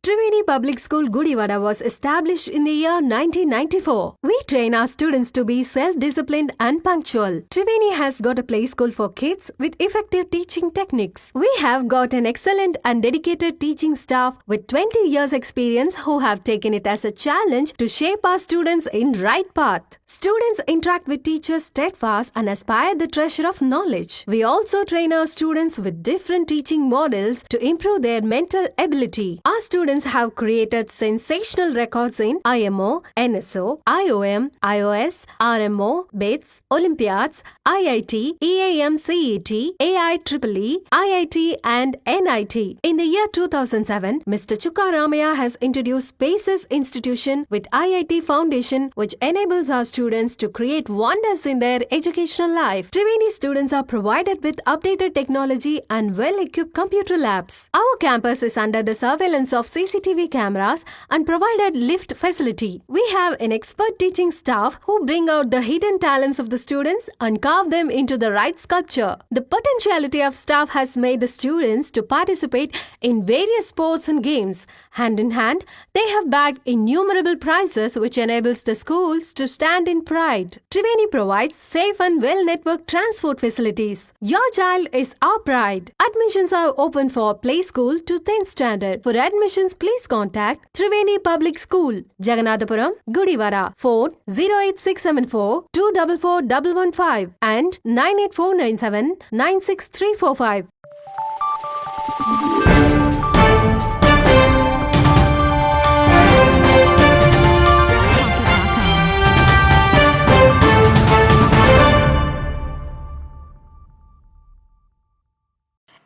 Triveni Public School Gudivada was established in the year 1994. We train our students to be self-disciplined and punctual. Triveni has got a play school for kids with effective teaching techniques. We have got an excellent and dedicated teaching staff with 20 years experience who have taken it as a challenge to shape our students in right path. Students interact with teachers steadfast and aspire the treasure of knowledge. We also train our students with different teaching models to improve their mental ability. Our students have created sensational records in IMO, NSO, IOM, IOS, RMO, BITS, Olympiads, IIT, EAM CET, AIEEE, IIT and NIT. In the year 2007, Mr. Chukka Ramaya has introduced Spaces Institution with IIT Foundation, which enables our students to create wonders in their educational life. Triveni students are provided with updated technology and well-equipped computer labs. Our campus is under the surveillance of CCTV cameras and provided lift facility. We have an expert teaching staff who bring out the hidden talents of the students and carve them into the right sculpture. The potentiality of staff has made the students to participate in various sports and games. Hand in hand, they have bagged innumerable prizes which enables the schools to stand in pride. Triveni provides safe and well-networked transport facilities. Your child is our pride. Admissions are open for play school to 10th standard. For admissions, please contact Triveni Public School, Jaganathapuram, Gudivada. Phone 08674 244115 and 98497 96345.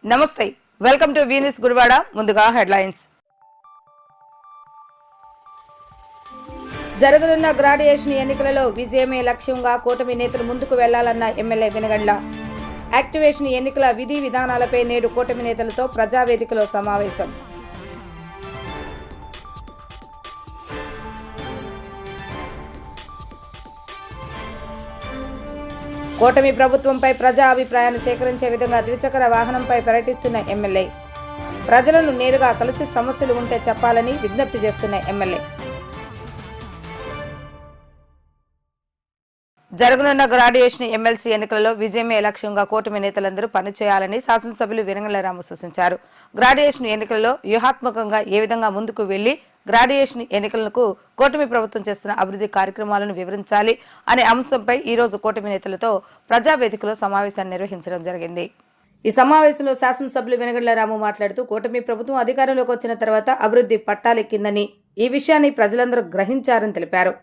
నమస్తే, welcome to వీనిస్ Gudivada. ముందుగా headlines. జరగనున్న graduation ఎన్నికలలో విజయమే లక్ష్యంగా కూటమి నేతలు ముందుకు వెళ్లాలన్న MLA Venagandla. Activation ఎన్నికల విధి విధానాలపై నేడు కూటమి నేతలతో ప్రజావేదికలో సమావేశం. కూటమి ప్రభుత్వంపై ప్రజా అభిప్రాయాన్ని సేకరించే విధంగా ద్విచక్ర వాహనంపై పర్యటిస్తున్న ఎమ్మెల్యే. ప్రజలను నేరుగా కలిసి సమస్యలు ఉంటే చెప్పాలని విజ్ఞప్తి చేస్తున్న ఎమ్మెల్యే. జరగనున్న గ్రాడ్యుయేషన్ ఎమ్మెల్సీ ఎన్నికలలో విజయమే లక్ష్యంగా కూటమి నేతలందరూ పనిచేయాలని శాసనసభ్యులు వెనగండ్ల రాము సూచించారు. గ్రాడ్యుయేషన్ ఎన్నికల్లో వ్యూహాత్మకంగా ఏ విధంగా ముందుకు వెళ్లి గ్రాడ్యుయేషన్ ఎన్నికలకు కూటమి ప్రభుత్వం చేస్తున్న అభివృద్ధి కార్యక్రమాలను వివరించాలి అనే అంశంపై ఈ రోజు కూటమి నేతలతో ప్రజావేదికలో సమావేశాన్ని నిర్వహించడం జరిగింది. ఈ సమావేశంలో శాసనసభ్యులు వెనగండ్ల రాము మాట్లాడుతూ కూటమి ప్రభుత్వం అధికారంలోకి వచ్చిన తర్వాత అభివృద్ధి పట్టాలెక్కిందని, ఈ విషయాన్ని ప్రజలందరూ గ్రహించారని తెలిపారు.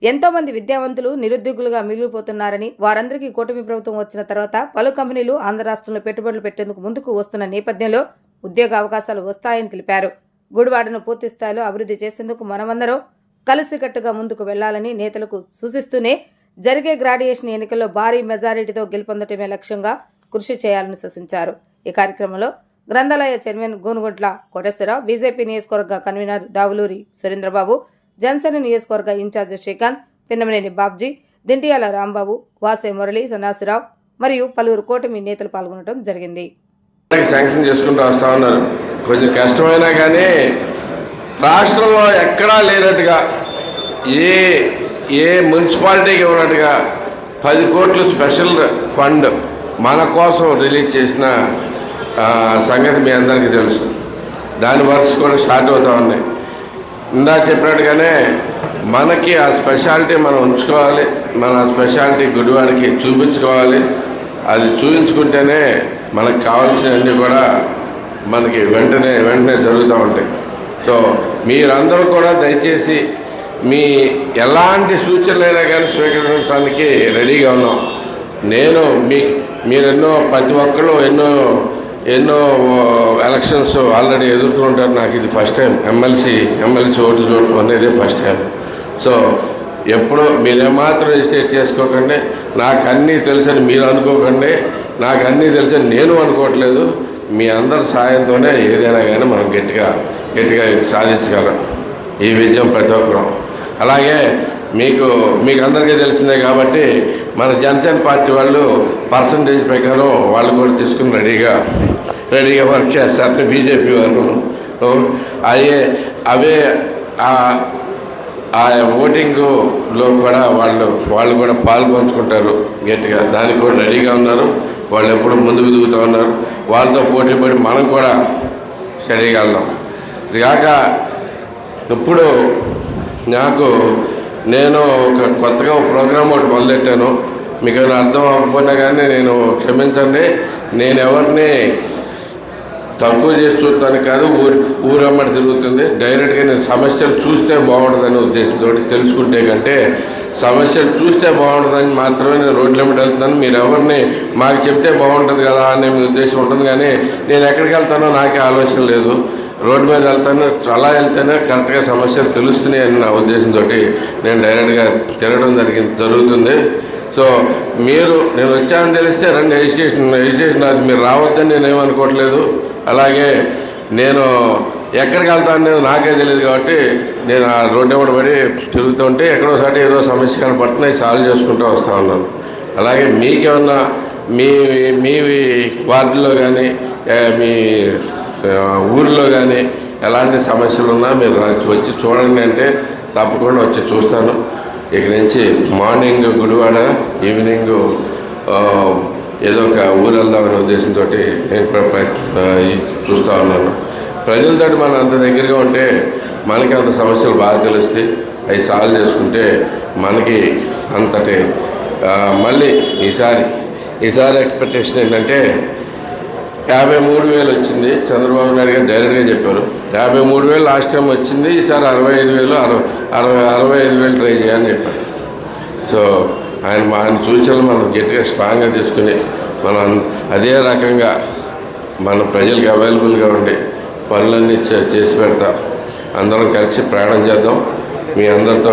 ఎంతో మంది విద్యావంతులు నిరుద్యోగులుగా మిగిలిపోతున్నారని, వారందరికీ కూటమి ప్రభుత్వం వచ్చిన తర్వాత పలు కంపెనీలు ఆంధ్ర రాష్ట్రంలో పెట్టుబడులు పెట్టేందుకు ముందుకు వస్తున్న నేపథ్యంలో ఉద్యోగ అవకాశాలు వస్తాయని తెలిపారు. గుడివాడను పూర్తి స్థాయిలో అభివృద్ధి చేసేందుకు మనమందరం కలిసికట్టుగా ముందుకు వెళ్లాలని నేతలకు సూచిస్తూనే జరిగే గ్రాడ్యుయేషన్ ఎన్నికల్లో భారీ మెజారిటీతో గెలుపొందటమే లక్ష్యంగా కృషి చేయాలని సూచించారు. ఈ కార్యక్రమంలో గ్రంథాలయ చైర్మన్ గోనుగుంట్ల కోటేశ్వరరావు, బీజేపీ నియోజకవర్గ కన్వీనర్ దావులూరి సురేంద్రబాబు, జనసేన నియోజకవర్గ ఇన్ఛార్జి శ్రీకాంత్, పిన్నమనేని బాబ్జీ, దింటియాల రాంబాబు, వాసే మురళి, సన్నాసిరావు మరియు పలువురు కూటమి నేతలు పాల్గొనడం జరిగింది. శాంక్షన్ చేసుకుంటూ వస్తూ ఉన్నారు. కొంచెం కష్టమైనా కానీ రాష్ట్రంలో ఎక్కడా లేనట్టుగా ఏ మున్సిపాలిటీకి ఉన్నట్టుగా 10 కోట్లు స్పెషల్ ఫండ్ మన కోసం రిలీజ్ చేసిన సంగతి మీ అందరికీ తెలుసు. దాని వర్క్స్ కూడా స్టార్ట్ అవుతూ ఉన్నాయి. ఇందాక చెప్పినట్టుగానే మనకి ఆ స్పెషాలిటీ మనం ఉంచుకోవాలి, మన స్పెషాలిటీ గుడివాడికి చూపించుకోవాలి. అది చూపించుకుంటేనే మనకు కావాల్సినవన్నీ కూడా మనకి వెంటనే జరుగుతూ ఉంటాయి. సో మీరందరూ కూడా దయచేసి మీ ఎలాంటి సూచనలైనా కానీ స్వీకరించడానికి రెడీగా ఉన్నాం. నేను మీరెన్నో ప్రతి ఒక్కళ్ళు ఎన్నో ఎలక్షన్స్ ఆల్రెడీ ఎదుర్కొంటారు. నాకు ఇది ఫస్ట్ టైం ఎమ్మెల్సీ ఓట్లు చూడటం అనేది ఫస్ట్ టైం. సో ఎప్పుడు మీరేమాత్రం ఎస్టేట్ చేసుకోకండి. నాకు అన్నీ తెలుసని మీరు అనుకోకండి, నాకు అన్నీ తెలుసని నేను అనుకోవట్లేదు. మీ అందరి సాయంతోనే ఏదైనా కానీ మనం గట్టిగా సాధించగలం ఈ విజయం ప్రతి ఒక్కరం. అలాగే మీకు అందరికీ తెలిసిందే కాబట్టి మన జనసేన పార్టీ వాళ్ళు పర్సంటేజ్ ప్రకారం వాళ్ళు కూడా తీసుకుని రెడీగా వర్క్ చేస్తారు. బీజేపీ వాళ్ళు అవే ఆ ఓటింగ్లో కూడా వాళ్ళు కూడా పాలు పంచుకుంటారు గట్టిగా. దానికి కూడా రెడీగా ఉన్నారు. వాళ్ళు ఎప్పుడు ముందుకు దిగుతూ ఉన్నారు. వాళ్ళతో పోటీ పడి మనం కూడా చేయగలం. ఇది కాక ఇప్పుడు నేను కొత్తగా ఒక ప్రోగ్రామ్ ఒకటి మొదలెట్టాను. మీకు ఏమైనా అర్థం అవ్వకపోయినా కానీ నేను క్షమించండి. నేను ఎవరిని తక్కువ చేసి చూడటానికి కాదు, ఊరమ్మడి తిరుగుతుంది. డైరెక్ట్గా నేను సమస్యలు చూస్తే బాగుంటుందనే ఉద్దేశంతో, తెలుసుకుంటే కంటే సమస్యలు చూస్తే బాగుంటుందని మాత్రమే నేను రోడ్ల మీద వెళ్తున్నాను. మీరు ఎవరిని మాకు చెప్తే బాగుంటుంది కదా అనే మీ ఉద్దేశం ఉంటుంది, కానీ నేను ఎక్కడికి వెళ్తానో నాకే ఆలోచన లేదు. రోడ్డు మీద వెళ్తాను, అలా వెళ్తేనే కరెక్ట్గా సమస్యలు తెలుస్తున్నాయి అని నా ఉద్దేశంతో నేను డైరెక్ట్గా తిరగడం జరుగుతుంది. సో నేను వచ్చానని తెలిస్తే రండి, ఎడ్యుకేషన్ అది మీరు రావద్దని నేను ఏమనుకోవట్లేదు. అలాగే నేను ఎక్కడికి వెళ్తాను నాకే తెలియదు కాబట్టి నేను ఆ రోడ్డు వెంబడి పడి తిరుగుతుంటే ఎక్కడోసారి ఏదో సమస్య కనపడుతున్నాయి, సాల్వ్ చేసుకుంటూ వస్తూ ఉన్నాను. అలాగే మీకేమన్నా మీ వార్డులో కానీ మీ ఊరిలో కానీ ఎలాంటి సమస్యలు ఉన్నా మీరు వచ్చి చూడండి అంటే తప్పకుండా వచ్చి చూస్తాను. ఇక్కడి నుంచి మార్నింగ్ గుడివాడ, ఈవినింగ్ ఏదో ఒక ఊరు వెళ్దామనే ఉద్దేశంతో నేను చూస్తూ ఉన్నాను. ప్రజలతో మనం అంత దగ్గరగా ఉంటే మనకి అంత సమస్యలు బాగా తెలుస్తాయి. అవి సాల్వ్ చేసుకుంటే మనకి అంతటి మళ్ళీ ఈసారి ఎక్స్పెక్టేషన్ ఏంటంటే 53,000 వచ్చింది. చంద్రబాబు నాయుడు గారు డైరెక్ట్గా చెప్పారు 53,000 లాస్ట్ టైం వచ్చింది, ఈసారి 65,000 65,000 ట్రై చేయాలని చెప్పారు. సో ఆయన సూచనలు మనం గట్టిగా స్ట్రాంగ్గా తీసుకుని మనం అదే రకంగా మన ప్రజలకు అవైలబుల్గా ఉండి పనులన్నీ చేసి పెడతా అందరం కలిసి ప్రయాణం చేద్దాం. మీ అందరికి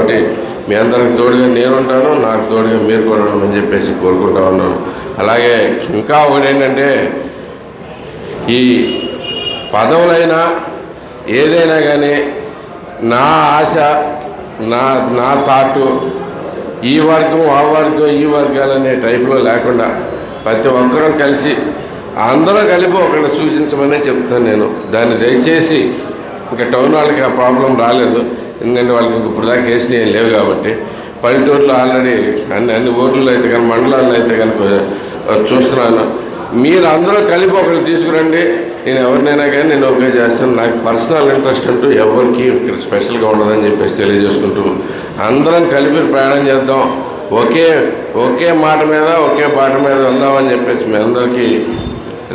తోడుగా నేనుంటాను, నాకు తోడుగా మీరు కూడా ఉండమని చెప్పేసి కోరుకుంటా ఉన్నాను. అలాగే ఇంకా ఒకటి ఏంటంటే, ఈ పదవులైనా ఏదైనా కానీ నా ఆశ, నా థాటు ఈ వర్గం ఆ వర్గం ఈ వర్గాలనే టైప్లో లేకుండా ప్రతి ఒక్కరూ కలిసి అందరూ కలిపి ఒకళ్ళు సూచించమనే చెప్తాను నేను. దాన్ని దయచేసి ఇంకా టౌన్ వాళ్ళకి ఆ ప్రాబ్లం రాలేదు, ఎందుకంటే వాళ్ళకి ఇప్పుడు దాకా కేసులు ఏం లేవు కాబట్టి. పల్లెటూరులో ఆల్రెడీ అన్ని ఊర్లలో అయితే కానీ మండలాల్లో అయితే కనుక చూస్తున్నాను. మీరు అందరూ కలిపి ఒకళ్ళు తీసుకురండి, నేను ఎవరినైనా కానీ నేను ఓకే చేస్తాను. నాకు పర్సనల్ ఇంట్రెస్ట్ అంటూ ఎవరికి ఇక్కడ స్పెషల్గా ఉండదని చెప్పేసి తెలియజేసుకుంటూ అందరం కలిపి ప్రయాణం చేద్దాం. ఒకే మాట మీద ఒకే బాట మీద వెళ్దామని చెప్పేసి మీ అందరికీ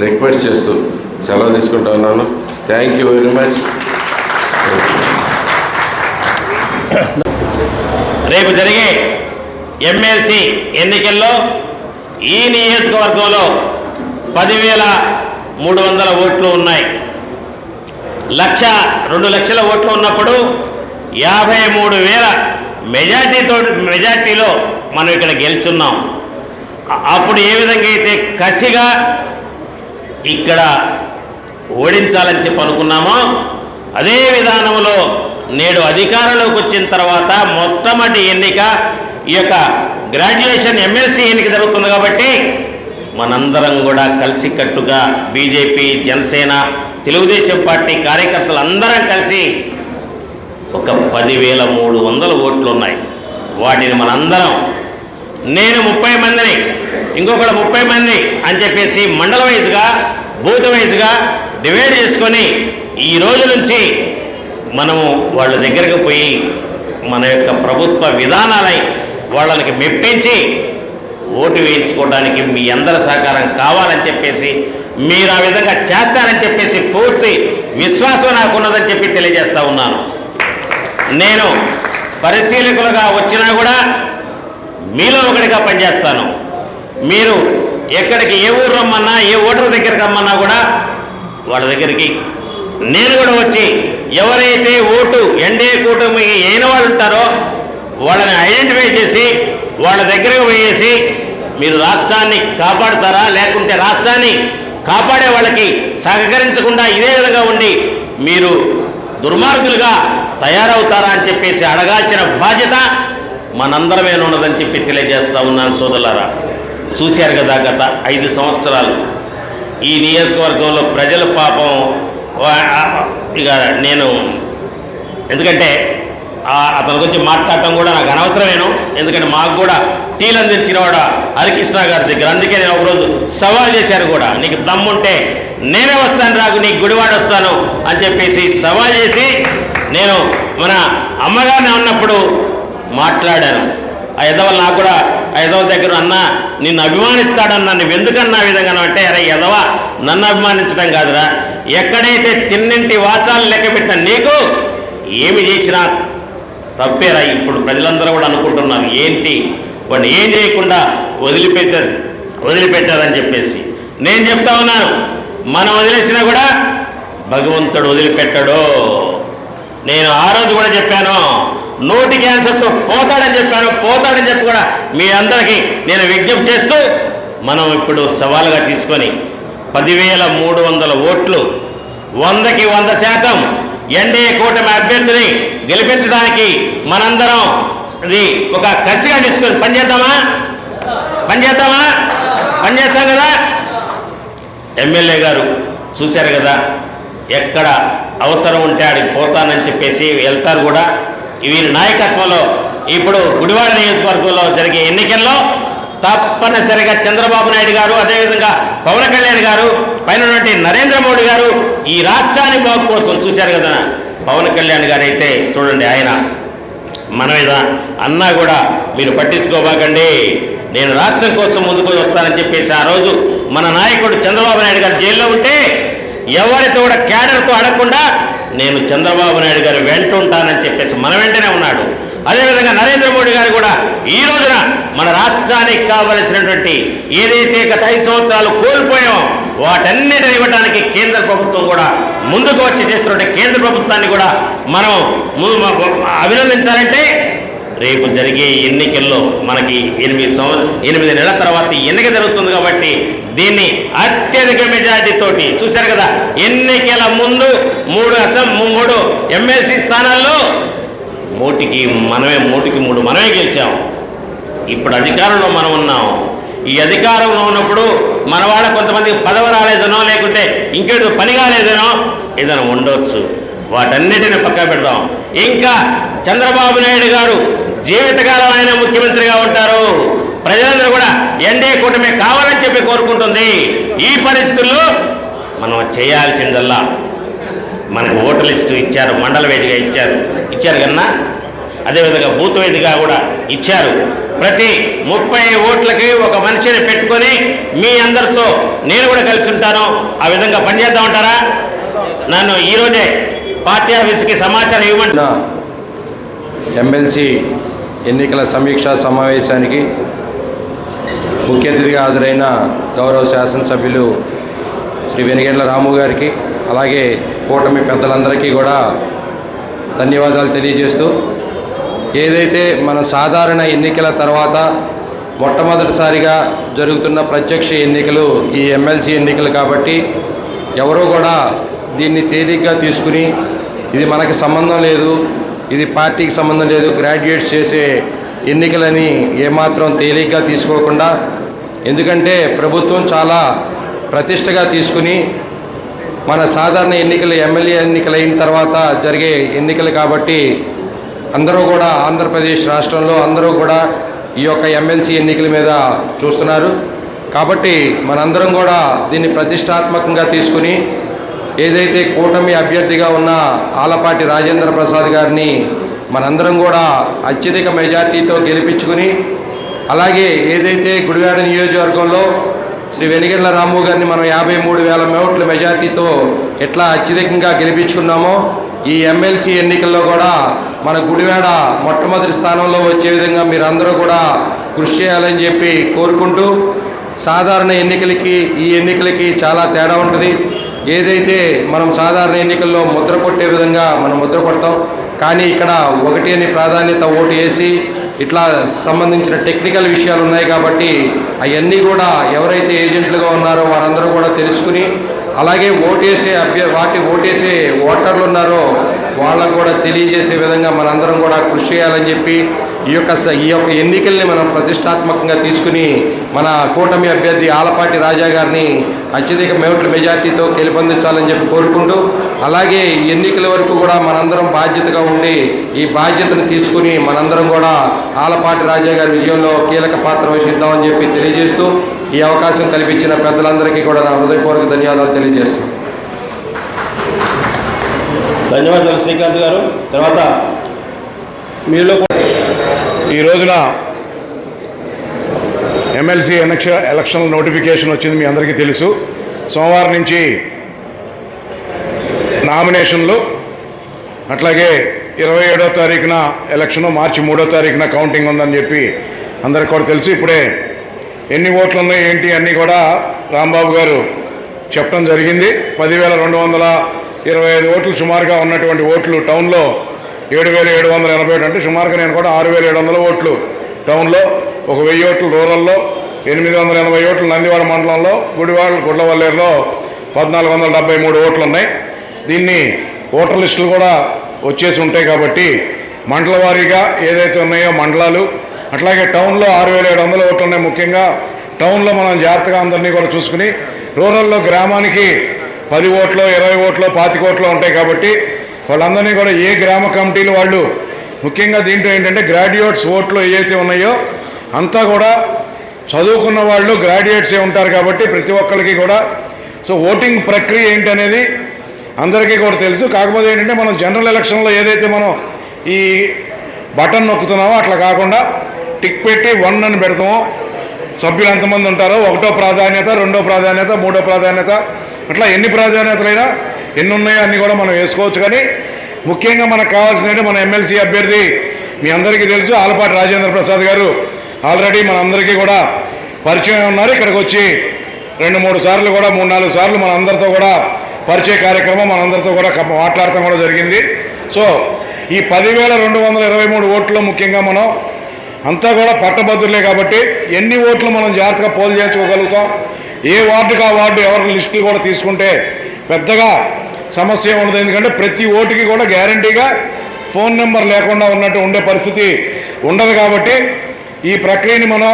రిక్వెస్ట్ చేస్తూ సెలవు తీసుకుంటా ఉన్నాను. Thank you very much. రేపు జరిగే ఎమ్మెల్సీ ఎన్నికల్లో ఈ నియోజకవర్గంలో 10,300 ఓట్లు ఉన్నాయి. 2 లక్షల ఓట్లు ఉన్నప్పుడు 53,000 మెజార్టీలో మనం ఇక్కడ గెలుచున్నాం. అప్పుడు ఏ విధంగా అయితే కసిగా ఇక్కడ ఓడించాలని చెప్పి అనుకున్నామో అదే విధానంలో నేడు అధికారంలోకి వచ్చిన తర్వాత మొట్టమొదటి ఎన్నిక ఈ యొక్క గ్రాడ్యుయేషన్ ఎమ్మెల్సీ ఎన్నిక జరుగుతుంది. కాబట్టి మనందరం కూడా కలిసికట్టుగా బీజేపీ, జనసేన, తెలుగుదేశం పార్టీ కార్యకర్తలు అందరం కలిసి ఒక 10,300 ఓట్లు ఉన్నాయి. వాటిని మనందరం, నేను 30 మందిని, ఇంకొకటి 30 మంది అని చెప్పేసి మండల వైజ్గా, బూత్ వైజ్గా డివైడ్ చేసుకొని ఈ రోజు నుంచి మనము వాళ్ళ దగ్గరకు పోయి మన యొక్క ప్రభుత్వ విధానాలై వాళ్ళకి మెప్పించి ఓటు వేయించుకోవడానికి మీ అందరి సహకారం కావాలని చెప్పేసి, మీరు ఆ విధంగా చేస్తారని చెప్పేసి పూర్తి విశ్వాసం నాకున్నదని చెప్పి తెలియజేస్తూ ఉన్నాను. నేను పరిశీలకులుగా వచ్చినా కూడా మీలో ఒకటిగా పనిచేస్తాను. మీరు ఎక్కడికి ఏ ఊరు రమ్మన్నా, ఏ ఓటర్ దగ్గరికి రమ్మన్నా కూడా వాళ్ళ దగ్గరికి నేను కూడా వచ్చి ఎవరైతే ఓటు ఎన్డీఏ కూటమి అయిన వాళ్ళు ఉంటారో వాళ్ళని ఐడెంటిఫై చేసి వాళ్ళ దగ్గరకు పోయేసి మీరు రాష్ట్రాన్ని కాపాడుతారా, లేకుంటే రాష్ట్రాన్ని కాపాడే వాళ్ళకి సహకరించకుండా ఇదే విధంగా ఉండి మీరు దుర్మార్గులుగా తయారవుతారా అని చెప్పేసి అడగాల్సిన బాధ్యత మనందరమే ఉన్నదని చెప్పి తెలియజేస్తూ ఉన్నాను. సోదరులారా, చూశారు కదా గత 5 సంవత్సరాలు ఈ నియోజకవర్గంలో ప్రజల పాపం. ఇక నేను ఎందుకంటే అతని గురించి మాట్లాడటం కూడా నాకు అనవసరమేను. ఎందుకంటే మాకు కూడా టీలు అందించిన వాడు హరికృష్ణ గారి దగ్గర. అందుకే నేను ఒకరోజు సవాల్ చేశాను కూడా, నీకు దమ్ముంటే నేనే వస్తాను రాకు, నీకు గుడివాడ వస్తాను అని చెప్పేసి సవాల్ చేసి నేను మన అమ్మగారిని ఉన్నప్పుడు మాట్లాడాను. ఆ ఎదవలు నాకు కూడా ఆ ఎదవ దగ్గర అన్న నిన్ను అభిమానిస్తాడన్నా, నువ్వు ఎందుకన్నా ఆ విధంగా అంటే, అరే ఎదవ నన్ను అభిమానించడం కాదురా, ఎక్కడైతే తిన్నింటి వాసాలు లెక్క పెట్టిన నీకు ఏమి చేసినా తప్పేరా. ఇప్పుడు ప్రజలందరూ కూడా అనుకుంటున్నారు ఏంటి వాడిని ఏం చేయకుండా వదిలిపెట్టారని చెప్పేసి. నేను చెప్తా ఉన్నాను, మనం వదిలేసినా కూడా భగవంతుడు వదిలిపెట్టాడు. నేను ఆ రోజు కూడా చెప్పాను, నోటి క్యాన్సర్తో పోతాడని చెప్పి కూడా మీ అందరికీ నేను విజ్ఞప్తి చేస్తూ, మనం ఇప్పుడు సవాలుగా తీసుకొని 10,300 ఓట్లు 100కి 100% ఎన్డీఏ కూటమి అభ్యర్థిని గెలిపించడానికి మనందరం ఇది ఒక కసిగా తీసుకొని పనిచేస్తాం కదా. ఎమ్మెల్యే గారు చూశారు కదా, ఎక్కడ అవసరం ఉంటే ఆడికి పోతానని చెప్పేసి వెళ్తారు కూడా. వీరి నాయకత్వంలో ఇప్పుడు గుడివాడ నియోజకవర్గంలో జరిగే ఎన్నికల్లో తప్పనిసరిగా చంద్రబాబు నాయుడు గారు, అదేవిధంగా పవన్ కళ్యాణ్ గారు, పైన నరేంద్ర మోడీ గారు ఈ రాష్ట్రాన్ని బాగు కోసం చూశారు కదా. పవన్ కళ్యాణ్ గారు అయితే చూడండి, ఆయన మన మీద అన్నా కూడా మీరు పట్టించుకోబాకండి, నేను రాష్ట్రం కోసం ముందుకు వస్తానని చెప్పేసి ఆ రోజు మన నాయకుడు చంద్రబాబు నాయుడు గారు జైల్లో ఉంటే ఎవరితో కూడా క్యాడర్తో అడగకుండా నేను చంద్రబాబు నాయుడు గారు వెంట ఉంటానని చెప్పేసి మన వెంటనే ఉన్నాడు. అదేవిధంగా నరేంద్ర మోడీ గారు కూడా ఈ రోజున మన రాష్ట్రానికి కావలసినటువంటి ఏదైతే గత 5 సంవత్సరాలు కోల్పోయామో వాటన్నిటిని ఇవ్వడానికి కేంద్ర ప్రభుత్వం కూడా ముందుకు వచ్చి చేస్తున్నట్టు కేంద్ర ప్రభుత్వాన్ని కూడా మనం అభినందించాలంటే, రేపు జరిగే ఎన్నికల్లో మనకి 8 నెలల తర్వాత ఎన్నిక జరుగుతుంది కాబట్టి దీన్ని అత్యధిక మెజార్టీ తోటి చూశారు కదా. ఎన్నికల ముందు 3 ఎమ్మెల్సీ స్థానాల్లో 3 మనమే గెలిచాం. ఇప్పుడు అధికారంలో మనం ఉన్నాం. ఈ అధికారంలో ఉన్నప్పుడు మన వాళ్ళ కొంతమందికి పదవి రాలేదనో, లేకుంటే ఇంకేదో పని కాలేదనో ఏదైనా ఉండవచ్చు. వాటన్నిటిని పక్క పెడదాం. ఇంకా చంద్రబాబు నాయుడు గారు జీవితకాలం ఆయన ముఖ్యమంత్రిగా ఉంటారు. ప్రజలందరూ కూడా ఎన్డీఏ కూటమి కావాలని చెప్పి కోరుకుంటుంది. ఈ పరిస్థితుల్లో మనం చేయాల్సిందల్లా, మనకు ఓటర్ లిస్టు ఇచ్చారు, మండల వేదిగా ఇచ్చారు కన్నా, అదేవిధంగా బూత్ వేదిగా కూడా ఇచ్చారు. ప్రతి 30 ఓట్లకి ఒక మనిషిని పెట్టుకొని మీ అందరితో నేను కూడా కలిసి ఉంటాను. ఆ విధంగా పనిచేద్దామంటారా? నన్ను ఈరోజే పార్టీ ఆఫీస్కి సమాచారం ఇవ్వమంటున్నా. ఎమ్మెల్సీ ఎన్నికల సమీక్షా సమావేశానికి ముఖ్య అతిథిగా హాజరైన గౌరవ శాసనసభ్యులు శ్రీ వెనిగండ్ల రాము గారికి, అలాగే కూటమి పెద్దలందరికీ కూడా ధన్యవాదాలు తెలియజేస్తూ, ఏదైతే మన సాధారణ ఎన్నికల తర్వాత మొట్టమొదటిసారిగా జరుగుతున్న ప్రత్యక్ష ఎన్నికలు ఈ ఎమ్మెల్సీ ఎన్నికలు కాబట్టి ఎవరూ కూడా దీన్ని తేలిగ్గా తీసుకుని ఇది మనకి సంబంధం లేదు, ఇది పార్టీకి సంబంధం లేదు, గ్రాడ్యుయేట్స్ చేసే ఎన్నికలని ఏమాత్రం తేలిగ్గా తీసుకోకుండా, ఎందుకంటే ప్రభుత్వం చాలా ప్రతిష్టగా తీసుకుని మన సాధారణ ఎన్నికలు ఎమ్మెల్యే ఎన్నికలు అయిన తర్వాత జరిగే ఎన్నికలు కాబట్టి అందరూ కూడా ఆంధ్రప్రదేశ్ రాష్ట్రంలో అందరూ కూడా ఈ యొక్క ఎమ్మెల్సీ ఎన్నికల మీద చూస్తున్నారు. కాబట్టి మనందరం కూడా దీన్ని ప్రతిష్టాత్మకంగా తీసుకుని ఏదైతే కూటమి అభ్యర్థిగా ఉన్న ఆలపాటి రాజేంద్ర ప్రసాద్ గారిని మనందరం కూడా అత్యధిక మెజార్టీతో గెలిపించుకుని, అలాగే ఏదైతే గుడివాడ నియోజకవర్గంలో శ్రీ వెనిగండ్ల రాము గారిని మనం 53,000 ఓట్ల మెజార్టీతో ఎట్లా అత్యధికంగా గెలిపించుకున్నామో ఈ ఎమ్మెల్సీ ఎన్నికల్లో కూడా మన గుడివాడ మొట్టమొదటి స్థానంలో వచ్చే విధంగా మీరందరూ కూడా కృషి చేయాలని చెప్పి కోరుకుంటూ, సాధారణ ఎన్నికలకి ఈ ఎన్నికలకి చాలా తేడా ఉంటుంది. ఏదైతే మనం సాధారణ ఎన్నికల్లో ముద్ర కొట్టే విధంగా మనం ముద్ర కొడతాం, కానీ ఇక్కడ 1 అని ప్రాధాన్యత ఓటు వేసి ఇట్లా సంబంధించిన టెక్నికల్ విషయాలు ఉన్నాయి కాబట్టి అవన్నీ కూడా ఎవరైతే ఏజెంట్లుగా ఉన్నారో వారందరూ కూడా తెలుసుకుని, అలాగే ఓటేసే ఓటర్లు ఉన్నారో వాళ్ళకు కూడా తెలియజేసే విధంగా మనందరం కూడా కృషి చేయాలని చెప్పి ఈ యొక్క ఎన్నికల్ని మనం ప్రతిష్టాత్మకంగా తీసుకుని మన కూటమి అభ్యర్థి ఆలపాటి రాజా గారిని అత్యధిక మెజార్టీతో గెలుపొందించాలని చెప్పి కోరుకుంటూ, అలాగే ఎన్నికల వరకు కూడా మనందరం బాధ్యతగా ఉండి ఈ బాధ్యతను తీసుకుని మనందరం కూడా ఆలపాటి రాజా గారి విజయంలో కీలక పాత్ర వహిద్దామని చెప్పి తెలియజేస్తూ, ఈ అవకాశం కల్పించిన పెద్దలందరికీ కూడా నా హృదయపూర్వక ధన్యవాదాలు తెలియజేస్తున్నాను. ధన్యవాదాలు శ్రీకాంత్ గారు. తర్వాత మీలో ఈ రోజున ఎమ్మెల్సీ ఎలక్షన్ నోటిఫికేషన్ వచ్చింది, మీ అందరికీ తెలుసు. సోమవారం నుంచి నామినేషన్లు, అట్లాగే 27వ తారీఖున ఎలక్షను, మార్చి 3వ తారీఖున కౌంటింగ్ ఉందని చెప్పి అందరికి కూడా తెలుసు. ఇప్పుడే ఎన్ని ఓట్లు ఉన్నాయి ఏంటి అన్నీ కూడా రాంబాబు గారు చెప్పడం జరిగింది. 10,225 ఓట్లు సుమారుగా ఉన్నటువంటి ఓట్లు టౌన్లో 7,781 అంటే సుమారుగా నేను కూడా 6,700 ఓట్లు టౌన్లో, 1,000 ఓట్లు రూరల్లో, 880 ఓట్లు నందివాడ మండలంలో, గుడ్లవల్లేరులో 1,473 ఓట్లు ఉన్నాయి. దీన్ని ఓటర్ లిస్టులు కూడా వచ్చేసి ఉంటాయి కాబట్టి మండల వారీగా ఏదైతే ఉన్నాయో మండలాలు, అట్లాగే టౌన్లో 6,700 ఓట్లు ఉన్నాయి. ముఖ్యంగా టౌన్లో మనం జాగ్రత్తగా అందరినీ కూడా చూసుకుని, రూరల్లో గ్రామానికి 10 ఓట్లు 20 ఓట్లు 25 ఓట్లు ఉంటాయి కాబట్టి వాళ్ళందరినీ కూడా ఏ గ్రామ కమిటీలు వాళ్ళు, ముఖ్యంగా దీంట్లో ఏంటంటే గ్రాడ్యుయేట్స్ ఓట్లు ఏవైతే ఉన్నాయో అంతా కూడా చదువుకున్న వాళ్ళు గ్రాడ్యుయేట్సే ఉంటారు కాబట్టి ప్రతి ఒక్కరికి కూడా సో ఓటింగ్ ప్రక్రియ ఏంటనేది అందరికీ కూడా తెలుసు. కాకపోతే ఏంటంటే మనం జనరల్ ఎలక్షన్లో ఏదైతే మనం ఈ బటన్ నొక్కుతున్నామో అట్లా కాకుండా టిక్ పెట్టి 1 అని పెడతామో, సభ్యులు ఎంతమంది ఉంటారో 1వ ప్రాధాన్యత, 2వ ప్రాధాన్యత, 3వ ప్రాధాన్యత, అట్లా ఎన్ని ప్రాధాన్యతలైనా ఎన్ని ఉన్నాయో అన్నీ కూడా మనం వేసుకోవచ్చు. కానీ ముఖ్యంగా మనకు కావాల్సిందంటే మన ఎమ్మెల్సీ అభ్యర్థి మీ అందరికీ తెలుసు ఆలపాటి రాజేంద్ర ప్రసాద్ గారు ఆల్రెడీ మనందరికీ కూడా పరిచయం ఉన్నారు. ఇక్కడికి వచ్చి 2-3 సార్లు కూడా 3-4 సార్లు మనందరితో కూడా పరిచయ కార్యక్రమం మనందరితో కూడా మాట్లాడటం కూడా జరిగింది. సో ఈ 10,223 ఓట్లు ముఖ్యంగా మనం అంతా కూడా పట్టభద్రులే కాబట్టి ఎన్ని ఓట్లు మనం జాగ్రత్తగా పోల్ చేసుకోగలుగుతాం, ఏ వార్డుకి ఆ వార్డు ఎవరి లిస్టులు కూడా తీసుకుంటే పెద్దగా సమస్య ఉండదు. ఎందుకంటే ప్రతి ఓటుకి కూడా గ్యారంటీగా ఫోన్ నెంబర్ లేకుండా ఉండే పరిస్థితి ఉండదు. కాబట్టి ఈ ప్రక్రియని మనం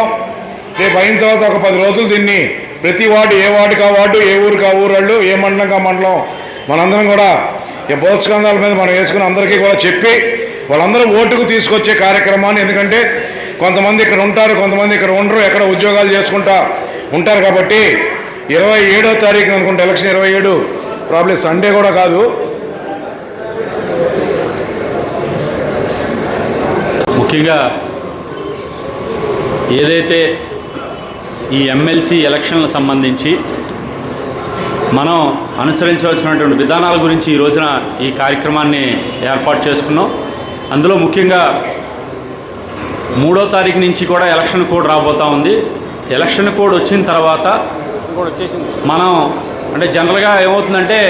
రేపు అయిన తర్వాత ఒక 10 రోజులు దీన్ని ప్రతి వార్డు, ఏ వార్డుకి ఆ వార్డు, ఏ ఊరికి ఆ ఊరు వాళ్ళు, ఏ మండలంకి ఆ మండలం మనందరం కూడా ఈ బోధస్కంధాల మీద మనం వేసుకుని అందరికీ కూడా చెప్పి వాళ్ళందరూ ఓటుకు తీసుకొచ్చే కార్యక్రమాన్ని, ఎందుకంటే కొంతమంది ఇక్కడ ఉంటారు, కొంతమంది ఇక్కడ ఉండరు, ఎక్కడ ఉద్యోగాలు చేసుకుంటా ఉంటారు. కాబట్టి 27వ తారీఖున అనుకుంటే ఎలక్షన్ 27, ప్రాబ్లీ సండే కూడా కాదు. ముఖ్యంగా ఏదైతే ఈ ఎమ్మెల్సీ ఎలక్షన్లకు సంబంధించి మనం అనుసరించవలసినటువంటి విధానాల గురించి ఈ రోజున ఈ కార్యక్రమాన్ని ఏర్పాటు చేసుకున్నాం. అందులో ముఖ్యంగా 3వ తారీఖు నుంచి కూడా ఎలక్షన్ కోడ్ రాబోతూ ఉంది. ఎలక్షన్ కోడ్ వచ్చిన తర్వాత మనం అంటే జనరల్గా ఏమవుతుందంటే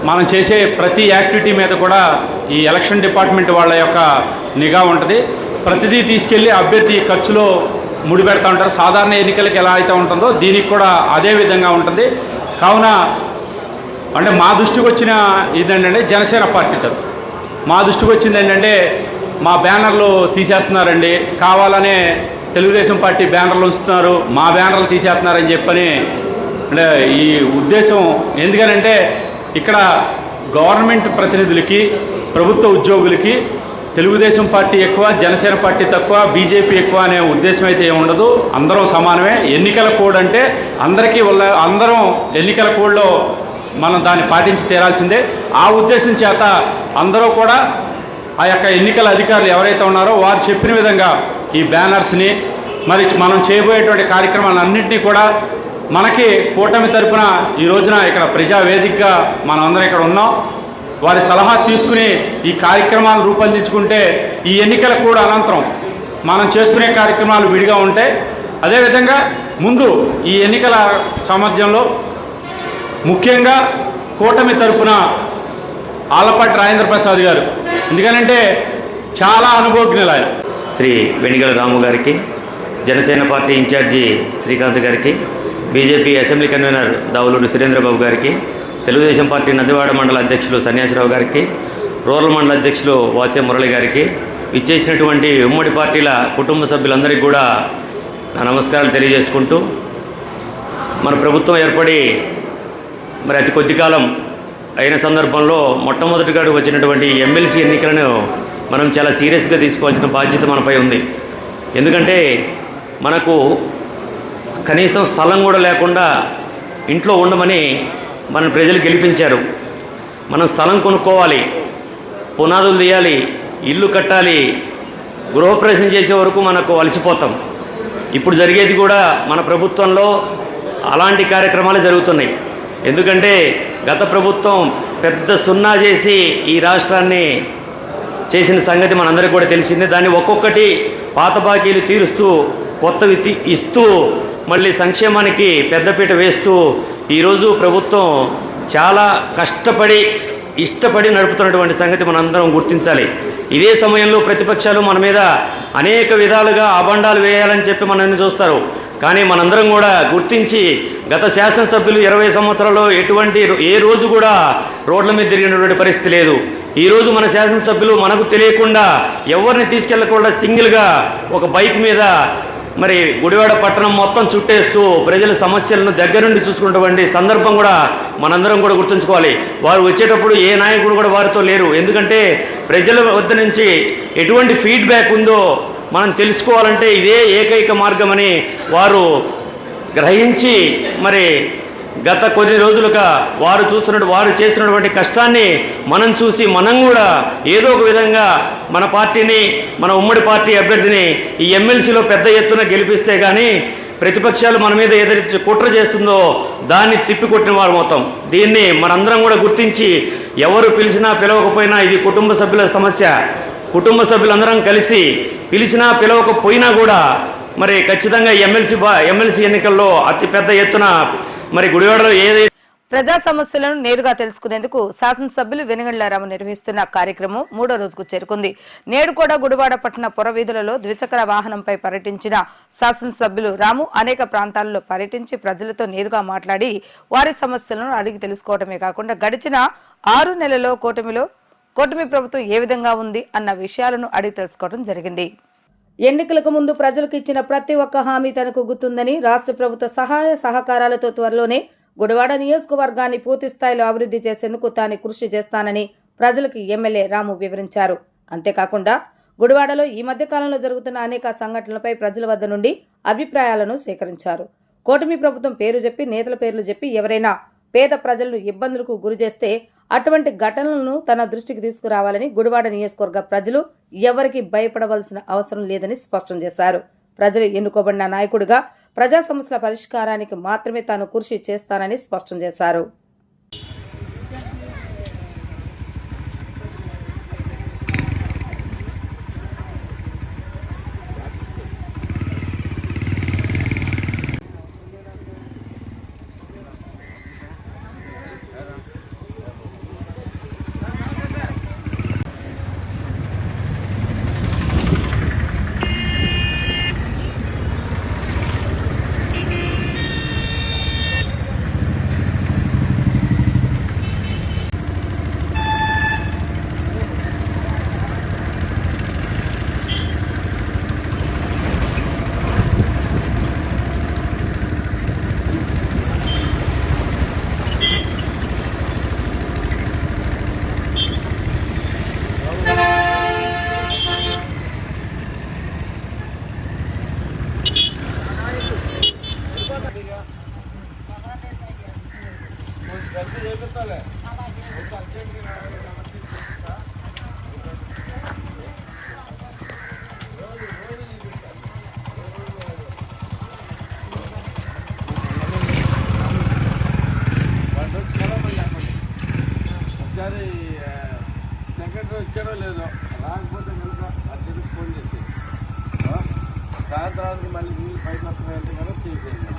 మనం చేసే ప్రతి యాక్టివిటీ మీద కూడా ఈ ఎలక్షన్ డిపార్ట్మెంట్ వాళ్ళ యొక్క నిఘా ఉంటుంది. ప్రతిదీ తీసుకెళ్ళి అభ్యర్థి ఖర్చులో ముడిపెడతా ఉంటారు. సాధారణ ఎన్నికలకు ఎలా అయితే ఉంటుందో దీనికి కూడా అదే విధంగా ఉంటుంది. కావున అంటే మా దృష్టికి వచ్చిన ఇదేంటంటే జనసేన పార్టీతో మా దృష్టికి వచ్చింది ఏంటంటే మా బ్యానర్లు తీసేస్తున్నారండి, కావాలనే తెలుగుదేశం పార్టీ బ్యానర్లు ఉంచుతున్నారు, మా బ్యానర్లు తీసేస్తున్నారని చెప్పని అంటే ఈ ఉద్దేశం ఎందుకనంటే ఇక్కడ గవర్నమెంట్ ప్రతినిధులకి, ప్రభుత్వ ఉద్యోగులకి తెలుగుదేశం పార్టీ ఎక్కువ, జనసేన పార్టీ తక్కువ, బీజేపీ ఎక్కువ అనే ఉద్దేశం అయితే ఏముండదు. అందరం సమానమే. ఎన్నికల కోడ్ అంటే అందరికీ అందరం ఎన్నికల కోడ్లో మనం దాన్ని పాటించి తీరాల్సిందే. ఆ ఉద్దేశం చేత అందరూ కూడా ఆ యొక్క ఎన్నికల అధికారులు ఎవరైతే ఉన్నారో వారు చెప్పిన విధంగా ఈ బ్యానర్స్ని మరి మనం చేయబోయేటువంటి కార్యక్రమాలన్నింటినీ కూడా మనకి కూటమి తరపున ఈ రోజున ఇక్కడ ప్రజావేదికగా మనం అందరం ఇక్కడ ఉన్నాం. వారి సలహా తీసుకుని ఈ కార్యక్రమాలు రూపొందించుకుంటే ఈ ఎన్నికల కూడా అనంతరం మనం చేసుకునే కార్యక్రమాలు విడిగా ఉంటాయి. అదేవిధంగా ముందు ఈ ఎన్నికల సామర్థ్యంలో ముఖ్యంగా కూటమి తరపున ఆలపాటి రాజేంద్ర ప్రసాద్ గారు, ఎందుకనంటే చాలా అనుభవజ్ఞులు ఆయన. శ్రీ వెనిగల రాము గారికి, జనసేన పార్టీ ఇన్ఛార్జి శ్రీకాంత్ గారికి, BJP assembly convener Davuluri Surendra Babu గారికి, తెలుగుదేశం పార్టీ నందివాడ మండల అధ్యక్షులు సన్యాసిరావు గారికి, రూరల్ మండల అధ్యక్షులు వాసే మురళి గారికి, ఇచ్చేసినటువంటి ఉమ్మడి పార్టీల కుటుంబ సభ్యులందరికీ కూడా నా నమస్కారాలు తెలియజేసుకుంటూ, మన ప్రభుత్వం ఏర్పడి మరి అతి కొద్ది కాలం అయిన సందర్భంలో మొట్టమొదటిగా వచ్చినటువంటి ఎమ్మెల్సీ ఎన్నికలను మనం చాలా సీరియస్గా తీసుకోవాల్సిన బాధ్యత మనపై ఉంది. ఎందుకంటే మనకు కనీసం స్థలం కూడా లేకుండా ఇంట్లో ఉండమని మన ప్రజలు గెలిపించారు. మనం స్థలం కొనుక్కోవాలి, పునాదులు తీయాలి, ఇల్లు కట్టాలి, గృహప్రవేశం చేసే వరకు మనకు అలసిపోతాం. ఇప్పుడు జరిగేది కూడా మన ప్రభుత్వంలో అలాంటి కార్యక్రమాలు జరుగుతున్నాయి. ఎందుకంటే గత ప్రభుత్వం పెద్ద సున్నా చేసి ఈ రాష్ట్రాన్ని చేసిన సంగతి మనందరికీ కూడా తెలిసిందే. దాన్ని ఒక్కొక్కటి పాత బాకీలు తీరుస్తూ కొత్తవి ఇస్తూ మళ్ళీ సంక్షేమానికి పెద్దపీట వేస్తూ ఈరోజు ప్రభుత్వం చాలా కష్టపడి ఇష్టపడి నడుపుతున్నటువంటి సంగతి మనందరం గుర్తించాలి. ఇదే సమయంలో ప్రతిపక్షాలు మన మీద అనేక విధాలుగా అబండాలు వేయాలని చెప్పి మనల్ని చూస్తారు. కానీ మనందరం కూడా గుర్తించి గత శాసనసభ్యులు 20 సంవత్సరాల్లో ఏ రోజు కూడా రోడ్ల మీద తిరిగినటువంటి పరిస్థితి లేదు. ఈరోజు మన శాసనసభ్యులు మనకు తెలియకుండా ఎవరిని తీసుకెళ్లకుండా సింగిల్గా ఒక బైక్ మీద మరి గుడివాడ పట్టణం మొత్తం చుట్టేస్తూ ప్రజల సమస్యలను దగ్గరుండి చూసుకున్నటువంటి సందర్భం కూడా మనందరం కూడా గుర్తుంచుకోవాలి. వారు వచ్చేటప్పుడు ఏ నాయకుడు కూడా వారితో లేరు. ఎందుకంటే ప్రజల వద్ద నుంచి ఎటువంటి ఫీడ్బ్యాక్ ఉందో మనం తెలుసుకోవాలంటే ఇదే ఏకైక మార్గమని వారు గ్రహించి మరి గత కొన్ని రోజులుగా వారు చేస్తున్నటువంటి కష్టాన్ని మనం చూసి మనం కూడా ఏదో ఒక విధంగా మన పార్టీని, మన ఉమ్మడి పార్టీ అభ్యర్థిని ఈ ఎమ్మెల్సీలో పెద్ద ఎత్తున గెలిపిస్తే కానీ ప్రతిపక్షాలు మన మీద ఏదైతే కుట్ర చేస్తుందో దాన్ని తిప్పికొట్టిన వారు మొత్తం. దీన్ని మనందరం కూడా గుర్తించి ఎవరు పిలిచినా పిలవకపోయినా ఇది కుటుంబ సభ్యుల సమస్య. కుటుంబ సభ్యులందరం కలిసి పిలిచినా పిలవకపోయినా కూడా మరి ఖచ్చితంగా ఎమ్మెల్సీ ఎన్నికల్లో అతి పెద్ద ఎత్తున మరి గుడివాడలో ప్రజా సమస్యలను నేరుగా తెలుసుకునేందుకు శాసనసభ్యులు వెనుగండ్ల రాము నిర్వహిస్తున్న కార్యక్రమం 3వ రోజుకు చేరుకుంది. నేడు కూడా గుడివాడ పట్టణ పురవీధులలో ద్విచక్ర వాహనంపై పర్యటించిన శాసనసభ్యులు రాము అనేక ప్రాంతాల్లో పర్యటించి ప్రజలతో నేరుగా మాట్లాడి వారి సమస్యలను అడిగి తెలుసుకోవడమే కాకుండా గడిచిన 6 నెలల్లో కూటమి ప్రభుత్వం ఏ విధంగా ఉంది అన్న విషయాలను అడిగి తెలుసుకోవడం జరిగింది. ఎన్నికలకు ముందు ప్రజలకు ఇచ్చిన ప్రతి ఒక్క హామీ తనకు గుర్తుందని, రాష్ట్ర ప్రభుత్వ సహాయ సహకారాలతో త్వరలోనే గుడివాడ నియోజకవర్గాన్ని పూర్తి స్థాయిలో అభివృద్ధి చేసేందుకు తాను కృషి చేస్తానని ప్రజలకు ఎమ్మెల్యే రాము వివరించారు. అంతేకాకుండా గుడివాడలో ఈ మధ్య కాలంలో జరుగుతున్న అనేక సంఘటనలపై ప్రజల వద్ద నుండి అభిప్రాయాలను సేకరించారు. కూటమి ప్రభుత్వం పేరు చెప్పి, నేతల పేర్లు చెప్పి ఎవరైనా పేద ప్రజలను ఇబ్బందులకు గురి చేస్తే అటువంటి ఘటనలను తన దృష్టికి తీసుకురావాలని, గుడివాడ నియోజకవర్గ ప్రజలు ఎవరికి భయపడవలసిన అవసరం లేదని స్పష్టం చేశారు. ప్రజలు ఎన్నుకోబడిన నాయకుడిగా ప్రజా సమస్యల పరిష్కారానికి మాత్రమే తాను కృషి చేస్తానని స్పష్టం చేశారు. వచ్చాడో లేదో రాకపోతే కనుక అర్జెంట్కి ఫోన్ చేసి సాయంత్రానికి మళ్ళీ నీళ్ళు పైకి వస్తున్నాయంటే కనుక చేసేయండి.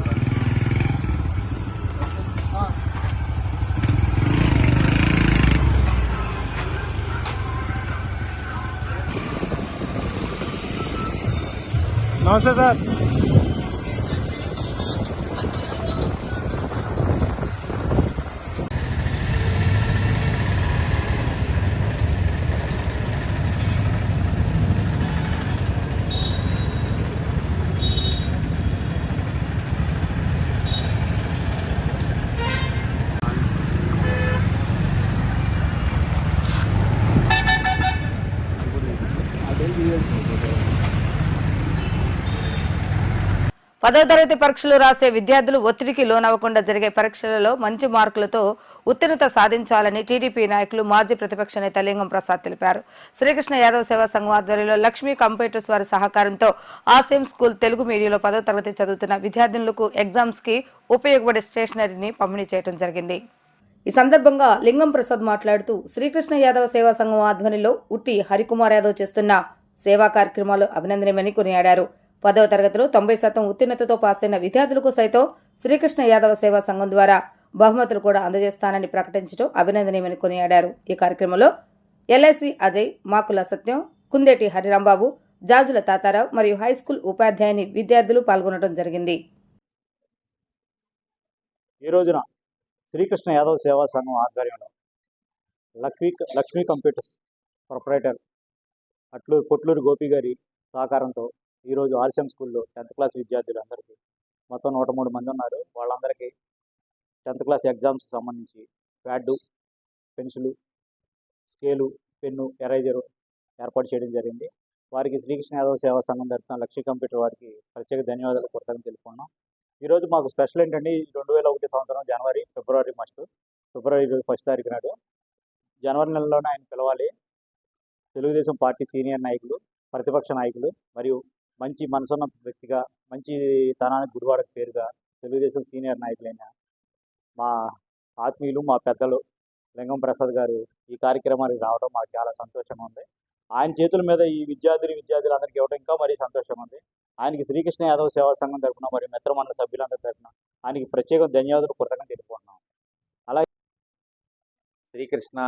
నమస్తే సార్. 10వ తరగతి పరీక్షలు రాసే విద్యార్థులు ఒత్తిడికి లోనవ్వకుండా జరిగే పరీక్షలలో మంచి మార్కులతో ఉత్తీర్ణత సాధించాలని టీడీపీ నాయకులు మాజీ ప్రతిపక్ష నేత లింగం ప్రసాద్ తెలిపారు. శ్రీకృష్ణ యాదవ్ సేవా సంఘం ఆధ్వర్యంలో లక్ష్మీ కంప్యూటర్స్ వారి సహకారంతో ఆసియం స్కూల్ తెలుగు మీడియంలో 10వ తరగతి చదువుతున్న విద్యార్థులకు ఎగ్జామ్స్ కి ఉపయోగపడే స్టేషనరీని పంపిణీ చేయడం జరిగింది. ఈ సందర్భంగా లింగం ప్రసాద్ మాట్లాడుతూ శ్రీకృష్ణ యాదవ్ సేవా సంఘం ఆధ్వర్యంలో ఉట్టి హరికుమార్ యాదవ్ చేస్తున్న సేవా కార్యక్రమాలు అభినందనీయమని కొనియాడారు. 10వ తరగతిలో 90% ఉత్తీర్ణతతో పాస్ అయిన విద్యార్థులకు సైతం శ్రీకృష్ణ యాదవ సేవా సంఘం ద్వారా బహుమతులు కూడా అందజేస్తానని ప్రకటించడం అభినందనీయమని కొనియాడారు. ఈ కార్యక్రమంలో ఎల్ఐసి అజయ్, మాకుల సత్యం, కుందేటి హరిరాంబాబు, జాజుల తాతారావు మరియు హైస్కూల్ ఉపాధ్యాయుని విద్యార్థులు పాల్గొనడం జరిగింది. ఈ రోజున శ్రీకృష్ణ యాదవ్ సేవా సంఘం ఆధ్వర్యంలో లక్ష్మీ కంప్యూటర్స్ ప్రొపరేటర్ పొట్లూరు గోపి గారి సహకారంతో ఈరోజు ఆర్సిఎం స్కూల్లో 10th క్లాస్ విద్యార్థులందరికీ మొత్తం 103 మంది ఉన్నారు. వాళ్ళందరికీ 10th క్లాస్ ఎగ్జామ్స్కి సంబంధించి pad, pencil, scale, pen, eraser ఏర్పాటు చేయడం జరిగింది. వారికి శ్రీకృష్ణ యాదవ్ సేవా సంఘం తరఫున లక్ష్మీ కంప్యూటర్ వారికి ప్రత్యేక ధన్యవాదాలు కృతజ్ఞతలు తెలుపుకున్నాం. ఈరోజు మాకు స్పెషల్ ఏంటంటే 2001 సంవత్సరం ఫిబ్రవరి 1 తారీఖు నాడు జనవరి నెలలోనే ఆయన పిలవాలి. తెలుగుదేశం పార్టీ సీనియర్ నాయకులు, ప్రతిపక్ష నాయకులు మరియు మంచి మనసున్న వ్యక్తిగా, మంచి తనానికి గుడివాడకు పేరుగా తెలుగుదేశం సీనియర్ నాయకులైన మా ఆత్మీయులు, మా పెద్దలు లింగం ప్రసాద్ గారు ఈ కార్యక్రమానికి రావడం మాకు చాలా సంతోషంగా ఉంది. ఆయన చేతుల మీద ఈ విద్యార్థులందరికీ ఇవ్వడం ఇంకా మరీ సంతోషంగా ఉంది. ఆయనకి శ్రీకృష్ణ యాదవ్ సేవా సంఘం తరఫున మరియు మిత్రమండలి సభ్యులందరి తరఫున ఆయనకి ప్రత్యేక ధన్యవాదాలు కృతజ్ఞతలు తెలుపుకుంటున్నాం. అలాగే శ్రీకృష్ణ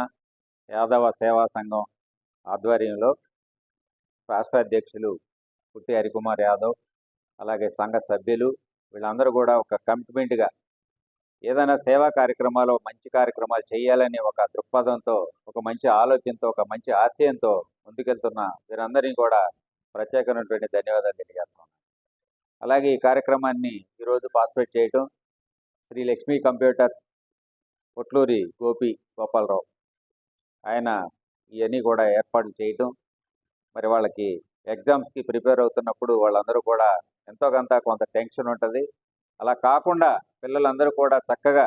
యాదవ సేవా సంఘం ఆధ్వర్యంలో రాష్ట్ర అధ్యక్షులు పుట్టి హరికుమార్ యాదవ్, అలాగే సంఘ సభ్యులు వీళ్ళందరూ కూడా ఒక కమిట్మెంట్గా ఏదైనా సేవా కార్యక్రమాలు, మంచి కార్యక్రమాలు చేయాలని ఒక దృక్పథంతో, ఒక మంచి ఆలోచనతో, ఒక మంచి ఆశయంతో ముందుకెళ్తున్న వీరందరినీ కూడా ప్రత్యేకమైనటువంటి ధన్యవాదాలు తెలియజేస్తున్నాను. అలాగే ఈ కార్యక్రమాన్ని ఈరోజు పార్టిసిపేట్ చేయటం శ్రీ లక్ష్మీ కంప్యూటర్స్ పొట్లూరి గోపాలరావు ఆయన ఇవన్నీ కూడా ఏర్పాట్లు చేయటం, మరి వాళ్ళకి ఎగ్జామ్స్కి ప్రిపేర్ అవుతున్నప్పుడు వాళ్ళందరూ కూడా ఎంతో కొంత టెన్షన్ ఉంటుంది. అలా కాకుండా పిల్లలందరూ కూడా చక్కగా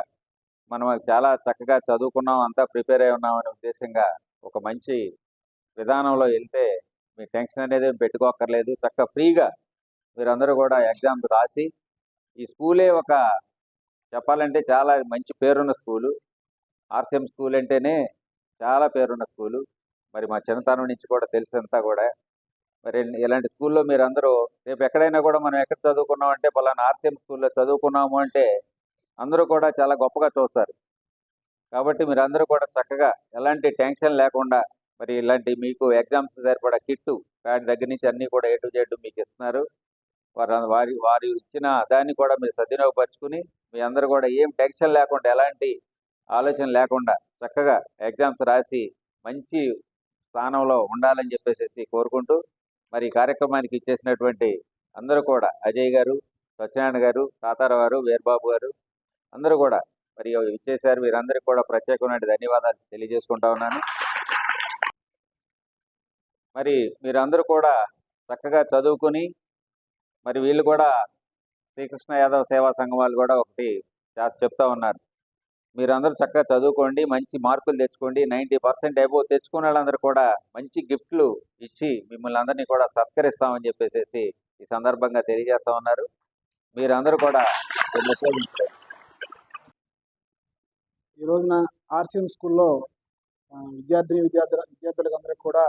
మనం చాలా చక్కగా చదువుకున్నాం, అంతా ప్రిపేర్ అయి ఉన్నాం అనే ఉద్దేశంగా ఒక మంచి విధానంలో వెళ్తే మీ టెన్షన్ అనేది పెట్టుకోక్కర్లేదు. చక్కగా ఫ్రీగా మీరందరూ కూడా ఎగ్జామ్స్ రాసి, ఈ స్కూలే ఒక చెప్పాలంటే చాలా మంచి పేరున్న స్కూలు. ఆర్సిఎం స్కూల్ అంటేనే చాలా పేరున్న స్కూలు. మరి మా చిన్నతనం నుంచి కూడా తెలిసినంతా కూడా మరి ఇలాంటి స్కూల్లో మీరందరూ రేపు ఎక్కడైనా కూడా మనం ఎక్కడ చదువుకున్నాం అంటే పలానా ఆర్సిఎం స్కూల్లో చదువుకున్నాము అంటే అందరూ కూడా చాలా గొప్పగా చూస్తారు. కాబట్టి మీరందరూ కూడా చక్కగా ఎలాంటి టెన్షన్ లేకుండా మరి ఇలాంటి మీకు ఎగ్జామ్స్ సరిపడా కిట్టు వాటి దగ్గర నుంచి అన్నీ కూడా A to Z మీకు ఇస్తున్నారు. వారి ఇచ్చిన దాన్ని కూడా మీరు సద్వినియోగపరుచుకుని మీ అందరూ కూడా ఏం టెన్షన్ లేకుండా, ఎలాంటి ఆలోచన లేకుండా చక్కగా ఎగ్జామ్స్ రాసి మంచి స్థానంలో ఉండాలని చెప్పేసి కోరుకుంటూ, మరి ఈ కార్యక్రమానికి ఇచ్చేసినటువంటి అందరూ కూడా అజయ్ గారు, సత్యనారాయణ గారు, తాతారావు గారు, వీరబాబు గారు అందరూ కూడా మరి ఇచ్చేశారు. వీరందరికీ కూడా ప్రత్యేకమైన ధన్యవాదాలు తెలియజేసుకుంటా ఉన్నాను. మరి మీరందరూ కూడా చక్కగా చదువుకుని మరి వీళ్ళు కూడా శ్రీకృష్ణ యాదవ్ సేవా సంఘం వాళ్ళు కూడా ఒకటి చెప్తా ఉన్నారు. మీరందరూ చక్కగా చదువుకోండి, మంచి మార్కులు తెచ్చుకోండి. 90% అబోవ్ తెచ్చుకున్న వాళ్ళందరూ కూడా మంచి గిఫ్ట్లు ఇచ్చి మిమ్మల్ని అందరినీ కూడా సత్కరిస్తామని చెప్పేసి ఈ సందర్భంగా తెలియజేస్తా ఉన్నారు. మీరందరూ కూడా ఈ రోజున ఆర్సిఎం స్కూల్లో విద్యార్థులందరికీ కూడా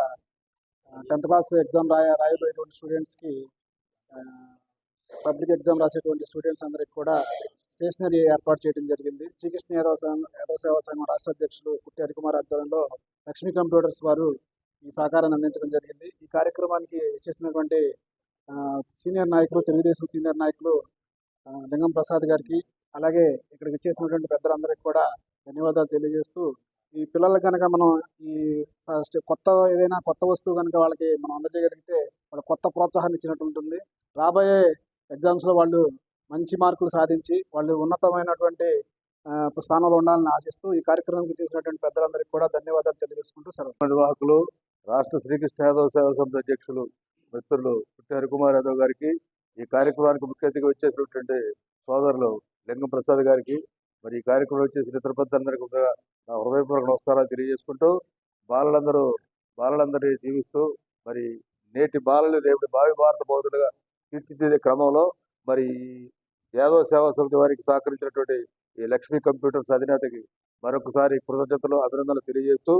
10th క్లాస్ ఎగ్జామ్ రాయబోయేటువంటి స్టూడెంట్స్కి, పబ్లిక్ ఎగ్జామ్ రాసేటువంటి స్టూడెంట్స్ అందరికి కూడా స్టేషనరీ ఏర్పాటు చేయడం జరిగింది. శ్రీకృష్ణ యాదవ్ సేవా సంఘం రాష్ట్ర అధ్యక్షులు పుట్టి హరికుమార్ ఆధ్వర్యంలో లక్ష్మీ కంప్యూటర్స్ వారు ఈ సహకారాన్ని అందించడం జరిగింది. ఈ కార్యక్రమానికి చేసినటువంటి సీనియర్ నాయకులు, తెలుగుదేశం సీనియర్ నాయకులు లింగం ప్రసాద్ గారికి, అలాగే ఇక్కడికి వచ్చేసినటువంటి పెద్దలందరికీ కూడా ధన్యవాదాలు తెలియజేస్తూ, ఈ పిల్లలకు కనుక మనం ఈ ఏదైనా కొత్త వస్తువు కనుక వాళ్ళకి మనం అందజేయగలిగితే వాళ్ళకి కొత్త ప్రోత్సాహాన్ని ఇచ్చినట్టు ఉంటుంది. రాబోయే ఎగ్జామ్స్లో వాళ్ళు మంచి మార్కులు సాధించి వాళ్ళు ఉన్నతమైనటువంటి స్థానంలో ఉండాలని ఆశిస్తూ ఈ కార్యక్రమానికి చేసినటువంటి పెద్దలందరికీ కూడా ధన్యవాదాలు తెలియజేసుకుంటూ నిర్వాహకులు, రాష్ట్ర శ్రీకృష్ణ యాదవ్ సేవా సంస్థ అధ్యక్షులు మిత్రులు పుట్టి హరికుమార్ యాదవ్ గారికి, ఈ కార్యక్రమానికి ముఖ్య అతిథిగా వచ్చేసినటువంటి సోదరులు లింగం ప్రసాద్ గారికి, మరి ఈ కార్యక్రమం వచ్చేసిన తిరుపతి నా హృదయపూర్వక నమస్కారాలు తెలియజేసుకుంటూ, బాలలందరినీ జీవిస్తూ మరి నేటి బాలలు రేపటి భావి భారత పౌరులుగా తీర్చిదిద్దే క్రమంలో మరి యాదవ సేవా సమితి వారికి సహకరించినటువంటి ఈ లక్ష్మీ కంప్యూటర్స్ అధినేతకి మరొకసారి కృతజ్ఞతలు, అభినందనలు తెలియజేస్తూ,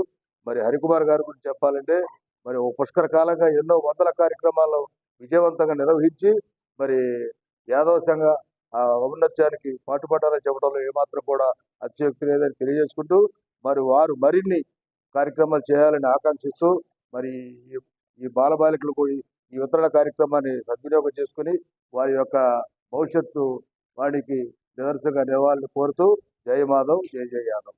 మరి హరికుమార్ గారి గురించి చెప్పాలంటే మరి ఓ పుష్కర కాలంగా ఎన్నో వందల కార్యక్రమాలను విజయవంతంగా నిర్వహించి మరి యాదవ సంఘ ఔన్నత్యానికి పాటుపడాలని చెప్పడంలో ఏమాత్రం కూడా అతిశయోక్తి లేదని తెలియజేసుకుంటూ, మరి వారు మరిన్ని కార్యక్రమాలు చేయాలని ఆకాంక్షిస్తూ, మరి ఈ బాలబాలికలకు ఈ వితరణ కార్యక్రమాన్ని సద్వినియోగం చేసుకుని వారి యొక్క భవిష్యత్తు వాడికి నిదర్శనంగా నిలవాలని కోరుతూ, జై మాధవ్, జై జై యాదవ్.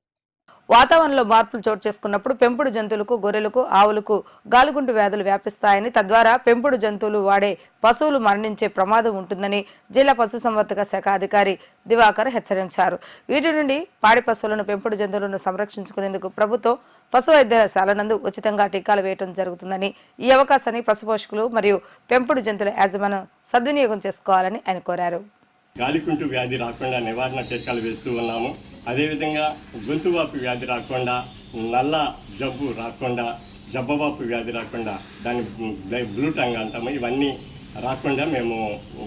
వాతావరణంలో మార్పులు చోటు చేసుకున్నప్పుడు పెంపుడు జంతువులకు, గొర్రెలకు, ఆవులకు గాలిగుంటు వ్యాధులు వ్యాపిస్తాయని, తద్వారా పెంపుడు జంతువులు వాడే పశువులు మరణించే ప్రమాదం ఉంటుందని జిల్లా పశుసంవర్ధక శాఖ అధికారి దివాకర్ హెచ్చరించారు. వీటి నుండి పాడి పశువులను, పెంపుడు జంతువులను సంరక్షించుకునేందుకు ప్రభుత్వం పశు వైద్యశాల నందు ఉచితంగా టీకాలు వేయడం జరుగుతుందని, ఈ అవకాశాన్ని పశుపోషకులు మరియు పెంపుడు జంతువుల యాజమాన్యం సద్వినియోగం చేసుకోవాలని ఆయన కోరారు. గాలికుంటు వ్యాధి రాకుండా నివారణ టీకాలు వేస్తూ ఉన్నాము. అదేవిధంగా గొంతువాపు వ్యాధి రాకుండా, నల్ల జబ్బు రాకుండా, జబ్బవాపు వ్యాధి రాకుండా, దాన్ని బ్లూ టంగ్ అంటాము, ఇవన్నీ రాకుండా మేము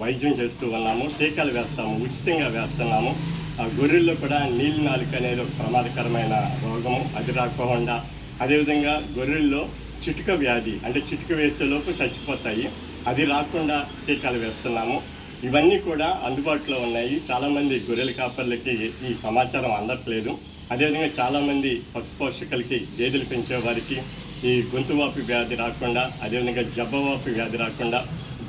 వైద్యం చేస్తూ ఉన్నాము. టీకాలు వేస్తాము, ఉచితంగా వేస్తున్నాము. ఆ గొర్రెల్లో కూడా నీలి నాలుక అనేది ఒక ప్రమాదకరమైన రోగము, అది రాకుండా, అదేవిధంగా గొర్రెల్లో చిటుక వ్యాధి అంటే చిటుక వేసేలోపు చచ్చిపోతాయి, అది రాకుండా టీకాలు వేస్తున్నాము. ఇవన్నీ కూడా అందుబాటులో ఉన్నాయి. చాలామంది గొర్రెల కాపర్లకి ఈ సమాచారం అందట్లేదు. అదేవిధంగా చాలామంది పశుపోషకులకి, గేదెలు పెంచే వారికి ఈ గొంతువాపు వ్యాధి రాకుండా, అదేవిధంగా జబ్బవాపు వ్యాధి రాకుండా,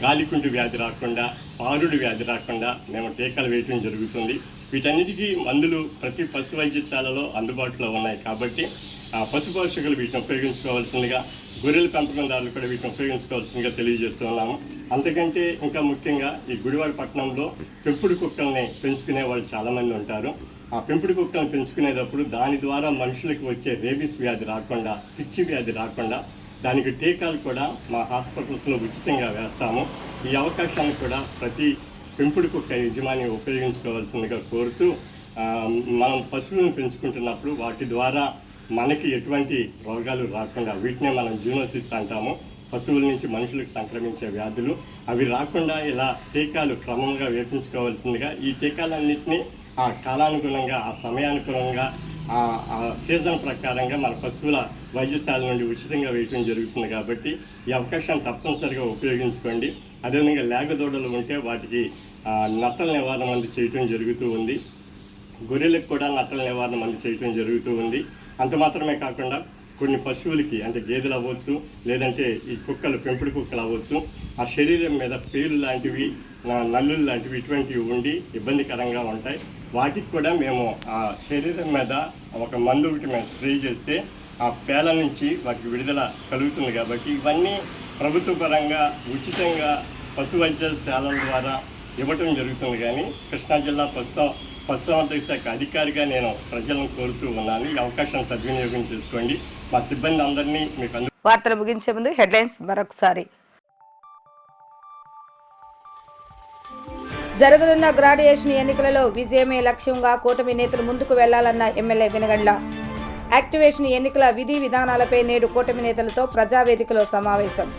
గాలికుంటు వ్యాధి రాకుండా, పారుడు వ్యాధి రాకుండా మేము టీకాలు వేయటం జరుగుతుంది. వీటన్నిటికీ మందులు ప్రతి పశు వైద్యశాలలో అందుబాటులో ఉన్నాయి కాబట్టి పశుపోషకులు వీటిని ఉపయోగించుకోవాల్సిందిగా, గొర్రెల పెంపకందారులు కూడా వీటిని ఉపయోగించుకోవాల్సిందిగా తెలియజేస్తున్నాము. అంతకంటే ఇంకా ముఖ్యంగా ఈ గుడివాడ పట్టణంలో పెంపుడు కుక్కల్ని పెంచుకునే వాళ్ళు చాలామంది ఉంటారు. ఆ పెంపుడు కుక్కలను పెంచుకునేటప్పుడు దాని ద్వారా మనుషులకు వచ్చే రేబీస్ వ్యాధి రాకుండా, పిచ్చి వ్యాధి రాకుండా దానికి టీకాలు కూడా మా హాస్పిటల్స్లో ఉచితంగా వేస్తాము. ఈ అవకాశాన్ని కూడా ప్రతి పెంపుడు కుక్క యజమాని ఉపయోగించుకోవాల్సిందిగా కోరుతూ, మనం పశువులను పెంచుకుంటున్నప్పుడు వాటి ద్వారా మనకి ఎటువంటి రోగాలు రాకుండా, వీటినే మనం జూనోసిస్ అంటాము, పశువుల నుంచి మనుషులకు సంక్రమించే వ్యాధులు, అవి రాకుండా ఇలా టీకాలు క్రమంగా వేయించుకోవాల్సిందిగా, ఈ టీకాలన్నింటినీ ఆ కాలానుగుణంగా, ఆ సమయానుగుణంగా, ఆ సీజన్ ప్రకారంగా మన పశువుల వైద్యశాల నుండి ఉచితంగా వేయటం జరుగుతుంది. కాబట్టి ఈ అవకాశాన్ని తప్పనిసరిగా ఉపయోగించుకోండి. అదేవిధంగా లేగదూడలు ఉంటే వాటికి నట్టల నివారణ మందు చేయటం జరుగుతూ ఉంది. గొర్రెలకు కూడా నట్టల నివారణ మందు చేయటం జరుగుతూ ఉంది. అంత మాత్రమే కాకుండా కొన్ని పశువులకి అంటే గేదెలు అవ్వచ్చు, లేదంటే ఈ కుక్కలు, పెంపుడు కుక్కలు అవ్వచ్చు, ఆ శరీరం మీద పేలు లాంటివి, నల్లులు లాంటివి ఇటువంటివి ఉండి ఇబ్బందికరంగా ఉంటాయి. వాటికి కూడా మేము ఆ శరీరం మీద ఒక మందు ఒకటి మేము స్ప్రే చేస్తే ఆ పేల నుంచి వాటికి విడుదల కలుగుతుంది. కాబట్టి ఇవన్నీ ప్రభుత్వ పరంగా ఉచితంగా పశు వైద్యశాలల ద్వారా ఇవ్వటం జరుగుతుంది. కానీ కృష్ణా జిల్లా పశుసంవర్ధక శాఖ అధికారిగా నేను ప్రజలను కోరుతూ ఉన్నాను. ఈ అవకాశాన్ని సద్వినియోగం చేసుకోండి. మా సిబ్బంది అందరినీ మీకు వార్తలు ముగించే ముందు హెడ్లైన్స్ మరొకసారి. జరగనున్న గ్రాడ్యుయేషన్ ఎన్నికలలో విజయమే లక్ష్యంగా కూటమి నేతలు ముందుకు వెళ్లాలన్న ఎమ్మెల్యే వెనగండ్ల. యాక్టివేషన్ ఎన్నికల విధి విధానాలపై నేడు కూటమి నేతలతో ప్రజావేదికలో సమావేశం.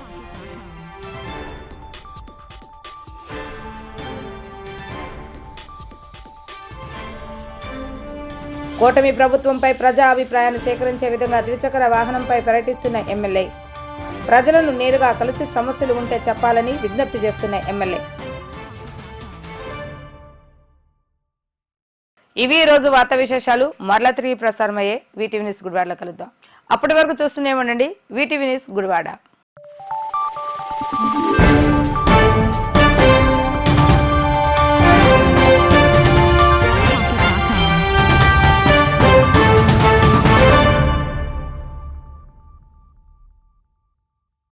కూటమి ప్రభుత్వంపై ప్రజా అభిప్రాయాన్ని సేకరించే విధంగా ద్విచక్ర వాహనంపై పర్యటిస్తున్న ఎమ్మెల్యే. ప్రజలను నేరుగా కలిసి సమస్యలు ఉంటే చెప్పాలని విజ్ఞప్తి చేస్తున్న ఎమ్మెల్యే. ఇవి ఈ రోజు వార్తా విశేషాలు. మరలా తిరిగి ప్రసారమయ్యే వీటీవీ న్యూస్ గుడివాడలో కలుద్దాం. అప్పటి వరకు చూస్తూనే ఉండండి వీటీవీ న్యూస్ గుడివాడ.